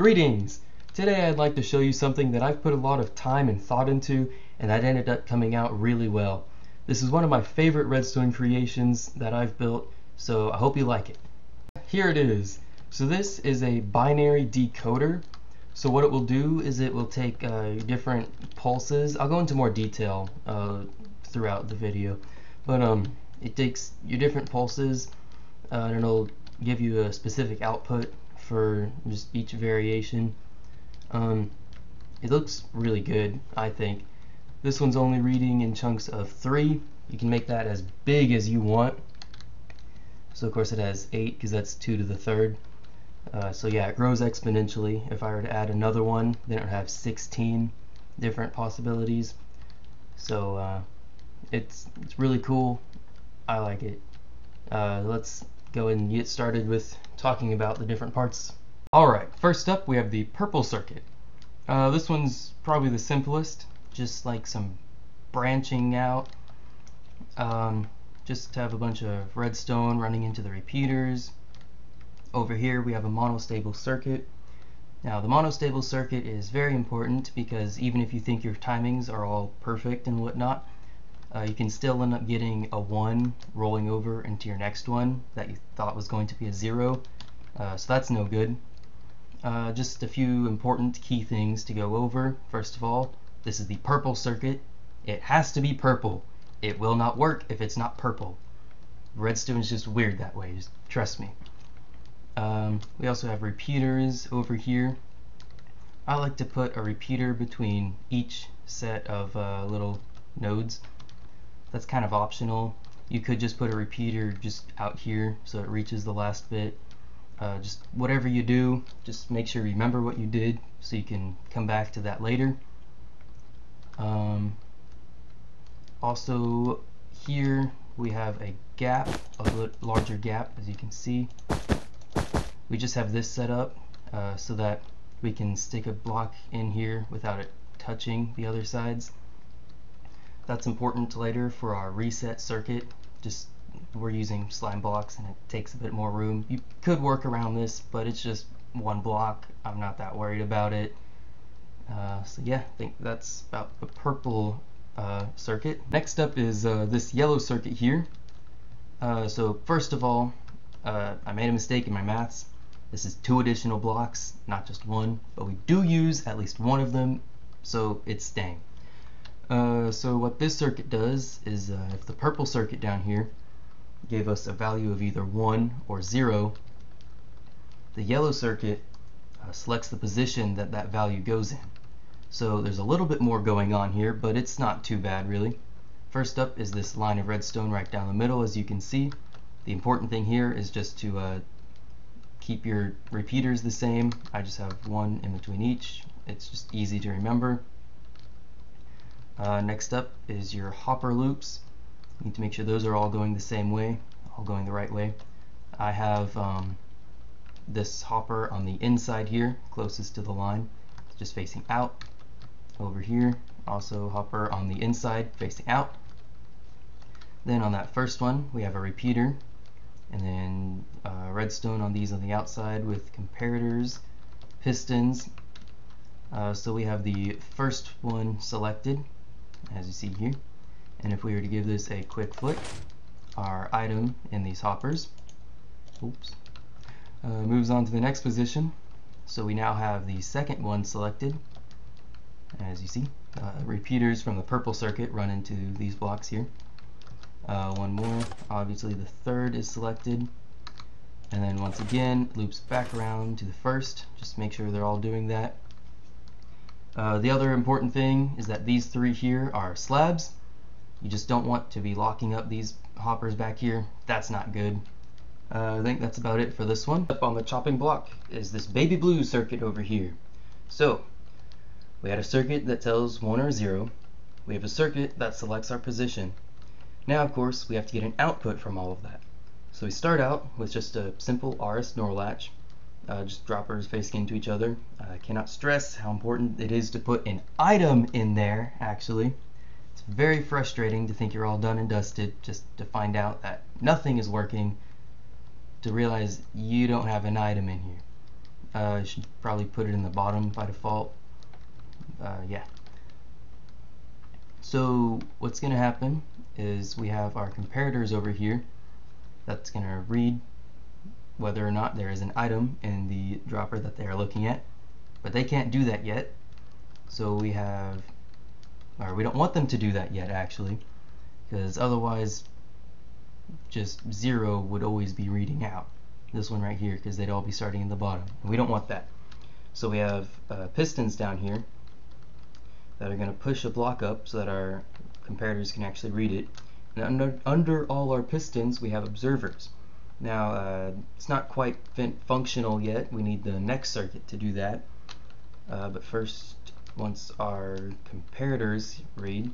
Greetings! Today I'd like to show you something that I've put a lot of time and thought into, and that ended up coming out really well. This is one of my favorite Redstone creations that I've built, so I hope you like it. Here it is. So this is a binary decoder. So what it will do is it will take different pulses. I'll go into more detail throughout the video, but it takes your different pulses and it'll give you a specific output for just each variation. It looks really good, I think. This one's only reading in chunks of 3. You can make that as big as you want. So of course it has 8 because that's 2 to the 3rd. So yeah, it grows exponentially. If I were to add another one, then it would have 16 different possibilities. So it's really cool. I like it. Let's go and get started with talking about the different parts. Alright, first up we have the purple circuit. This one's probably the simplest, just like some branching out. Just to have a bunch of redstone running into the repeaters. Over here we have a monostable circuit. Now the monostable circuit is very important because even if you think your timings are all perfect and whatnot, you can still end up getting a 1 rolling over into your next one that you thought was going to be a 0. So that's no good. Just a few important key things to go over. First of all, this is the purple circuit. It has to be purple. It will not work if it's not purple. Redstone is just weird that way, just trust me. We also have repeaters over here. I like to put a repeater between each set of little nodes. That's kind of optional. You could just put a repeater just out here so it reaches the last bit. Just whatever you do, just make sure you remember what you did so you can come back to that later. Also here we have a gap, a larger gap, as you can see. We just have this set up so that we can stick a block in here without it touching the other sides. That's important later for our reset circuit. Just we're using slime blocks and it takes a bit more room. You could work around this, but it's just one block. I'm not that worried about it. So yeah, I think that's about the purple circuit. Next up is this yellow circuit here. So first of all, I made a mistake in my maths. This is 2 additional blocks, not just 1, but we do use at least one of them, so it's staying. So what this circuit does is if the purple circuit down here gave us a value of either 1 or 0, the yellow circuit selects the position that that value goes in. So there's a little bit more going on here, but it's not too bad really. First up is this line of redstone right down the middle, as you can see. The important thing here is just to keep your repeaters the same. I just have 1 in between each. It's just easy to remember. Next up is your hopper loops. You need to make sure those are all going the same way, all going the right way. I have this hopper on the inside here, closest to the line, just facing out. Over here, also hopper on the inside, facing out. Then on that first one, we have a repeater, and then redstone on these on the outside with comparators, pistons. So we have the first one selected, as you see here. And if we were to give this a quick flick, our item in these hoppers moves on to the next position. So we now have the second one selected. As you see, repeaters from the purple circuit run into these blocks here. One more, obviously the third is selected. And then once again, loops back around to the first. Just make sure they're all doing that. The other important thing is that these 3 here are slabs. You just don't want to be locking up these hoppers back here. That's not good. I think that's about it for this one. Up on the chopping block is this baby blue circuit over here. So we had a circuit that tells 1 or 0. We have a circuit that selects our position. Now of course we have to get an output from all of that. So we start out with just a simple RS NOR latch. Just droppers facing into each other. I cannot stress how important it is to put an item in there, actually. It's very frustrating to think you're all done and dusted just to find out that nothing is working, to realize you don't have an item in here. You should probably put it in the bottom by default. Yeah. So what's going to happen is we have our comparators over here that's going to read whether or not there is an item in the dropper that they are looking at, but they can't do that yet. So we have, or we don't want them to do that yet actually, because otherwise just 0 would always be reading out. This one right here, because they'd all be starting in the bottom. And we don't want that. So we have pistons down here that are going to push a block up so that our comparators can actually read it. And under all our pistons we have observers. Now it's not quite functional yet. We need the next circuit to do that. But first, once our comparators read,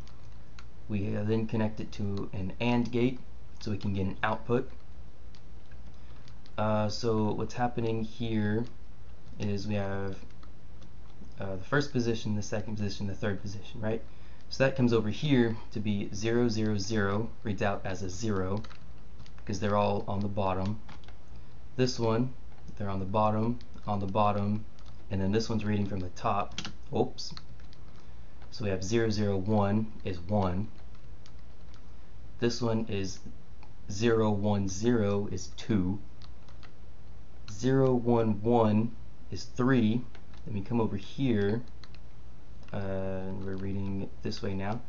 we then connect it to an AND gate so we can get an output. So what's happening here is we have the first position, the second position, the third position, right? So that comes over here to be 0, 0, 0, reads out as a 0 because they're all on the bottom. This one, they're on the bottom, and then this one's reading from the top. Oops. So we have 0, 0, 1 is 1. This one is 0, 1, 0 is 2. 0, 1, 1 is 3. Then we come over here, and we're reading it this way now.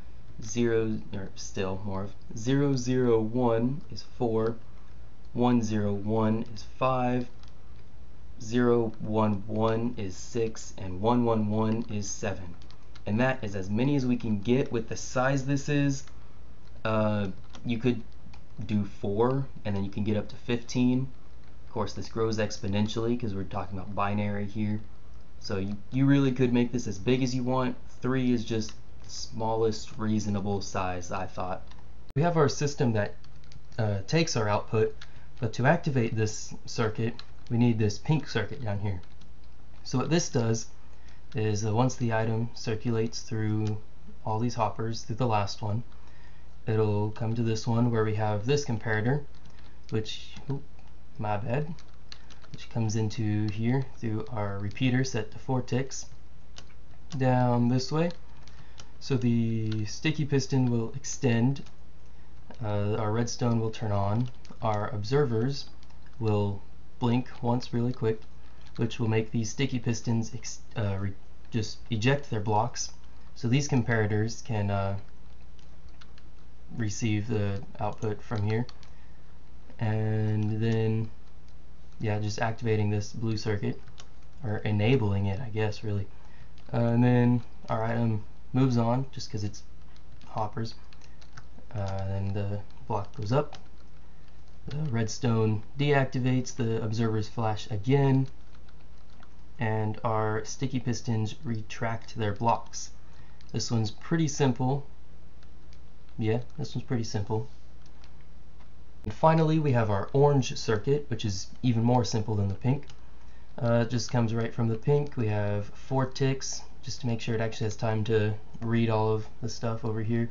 0, or still more of 0, 0, 1 is 4. 1, 0, 1 is 5. 0, 1, 1 is 6, and 1, 1, 1 is 7. And that is as many as we can get with the size this is. You could do 4, and then you can get up to 15. Of course, this grows exponentially because we're talking about binary here. So you really could make this as big as you want. 3 is just the smallest reasonable size, I thought. We have our system that takes our output, but to activate this circuit, we need this pink circuit down here. So what this does is once the item circulates through all these hoppers, through the last one, it'll come to this one where we have this comparator, which, my bad, which comes into here through our repeater set to 4 ticks down this way. So the sticky piston will extend, our redstone will turn on, our observers will blink once really quick, which will make these sticky pistons just eject their blocks. So these comparators can receive the output from here, and then yeah, just activating this blue circuit, or enabling it, I guess, really. And then our item moves on just because it's hoppers. Then the block goes up, the redstone deactivates, the observers flash again, and our sticky pistons retract their blocks. This one's pretty simple. Yeah, this one's pretty simple. And finally, we have our orange circuit, which is even more simple than the pink. It just comes right from the pink. We have 4 ticks just to make sure it actually has time to read all of the stuff over here.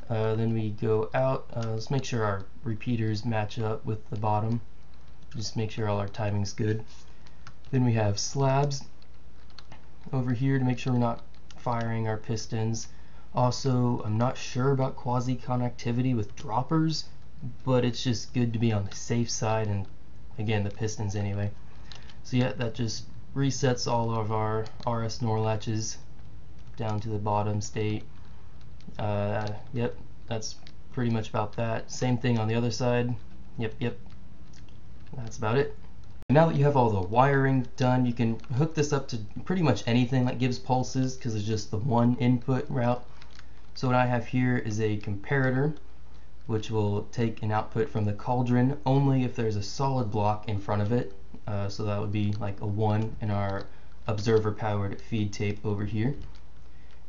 Then we go out. Let's make sure our repeaters match up with the bottom. Just make sure all our timing's good. Then we have slabs over here to make sure we're not firing our pistons. Also, I'm not sure about quasi-connectivity with droppers, but it's just good to be on the safe side, and again, the pistons anyway. So yeah, that just resets all of our RS NOR latches down to the bottom state. Yep, that's pretty much about that. Same thing on the other side. Yep, that's about it. Now that you have all the wiring done, you can hook this up to pretty much anything that gives pulses because it's just the one input route. So what I have here is a comparator, which will take an output from the cauldron only if there's a solid block in front of it. So that would be like a 1 in our observer powered feed tape over here.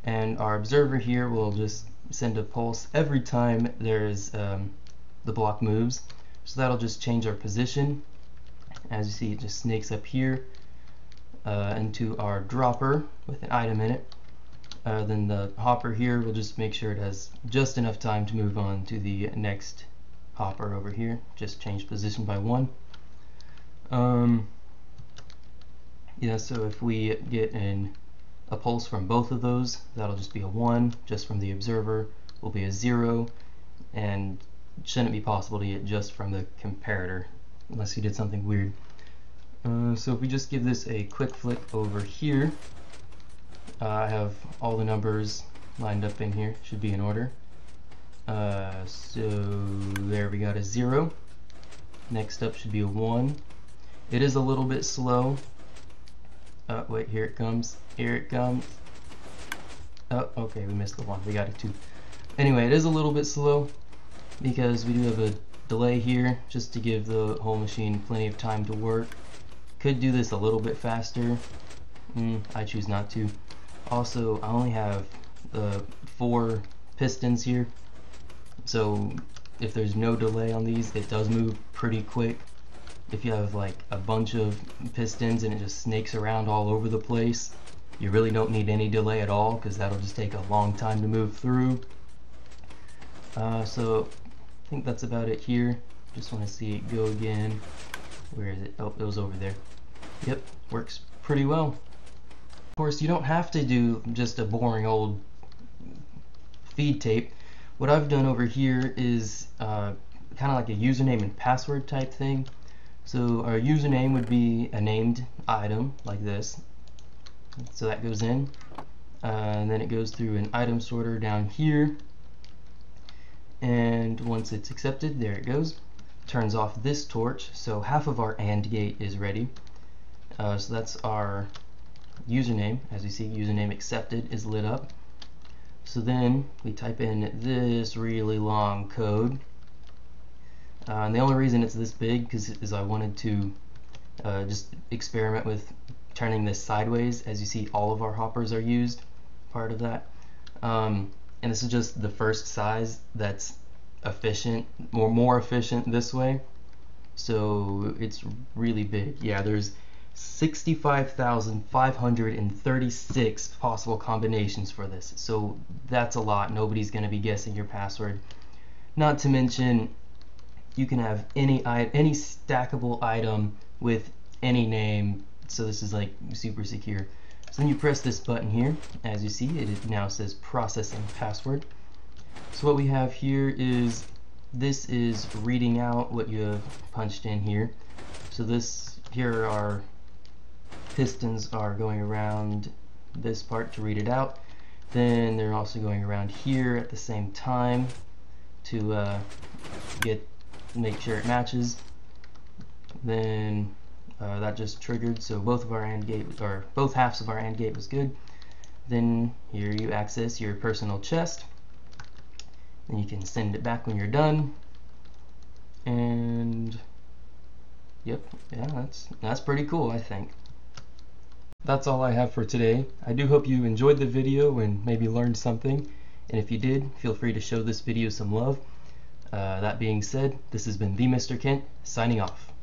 And our observer here will just send a pulse every time there's the block moves. So that'll just change our position. As you see, it just snakes up here into our dropper with an item in it. Then the hopper here will just make sure it has just enough time to move on to the next hopper over here. Just change position by 1. Yeah, so if we get a pulse from both of those, that'll just be a 1. Just from the observer will be a 0, and shouldn't be possible to get just from the comparator unless you did something weird. So if we just give this a quick flick over here, I have all the numbers lined up in here, should be in order. So there we got a 0. Next up should be a 1. It is a little bit slow. Wait, here it comes. Here it comes. Oh, okay, we missed the 1. We got a 2. Anyway, it is a little bit slow because we do have a delay here just to give the whole machine plenty of time to work. Could do this a little bit faster. I choose not to. Also, I only have 4 pistons here, so if there's no delay on these, it does move pretty quick. If you have like a bunch of pistons and it just snakes around all over the place, you really don't need any delay at all, because that'll just take a long time to move through. So I think that's about it here. Just want to see it go again. Where is it? Oh, it was over there. Yep, works pretty well. Of course, you don't have to do just a boring old feed tape. What I've done over here is kind of like a username and password type thing. So our username would be a named item like this. So that goes in, and then it goes through an item sorter down here, and once it's accepted, there it goes. Turns off this torch, so half of our AND gate is ready. So that's our username. As you see, username accepted is lit up. So then we type in this really long code, and the only reason it's this big is I wanted to just experiment with turning this sideways. As you see, all of our hoppers are used, part of that, and this is just the first size that's efficient, more efficient this way. So it's really big. Yeah, there's 65,536 possible combinations for this, so that's a lot. Nobody's going to be guessing your password. Not to mention, you can have any stackable item with any name, so this is like super secure. So then you press this button here. As you see, it now says processing password. So what we have here is, this is reading out what you have punched in here. So here are pistons are going around this part to read it out. Then they're also going around here at the same time to make sure it matches. Then that just triggered, so both halves of our AND gate was good. Then here you access your personal chest, and you can send it back when you're done. And yep, yeah, that's pretty cool, I think. That's all I have for today. I do hope you enjoyed the video and maybe learned something, and if you did, feel free to show this video some love. That being said, this has been the Mr. Kent, signing off.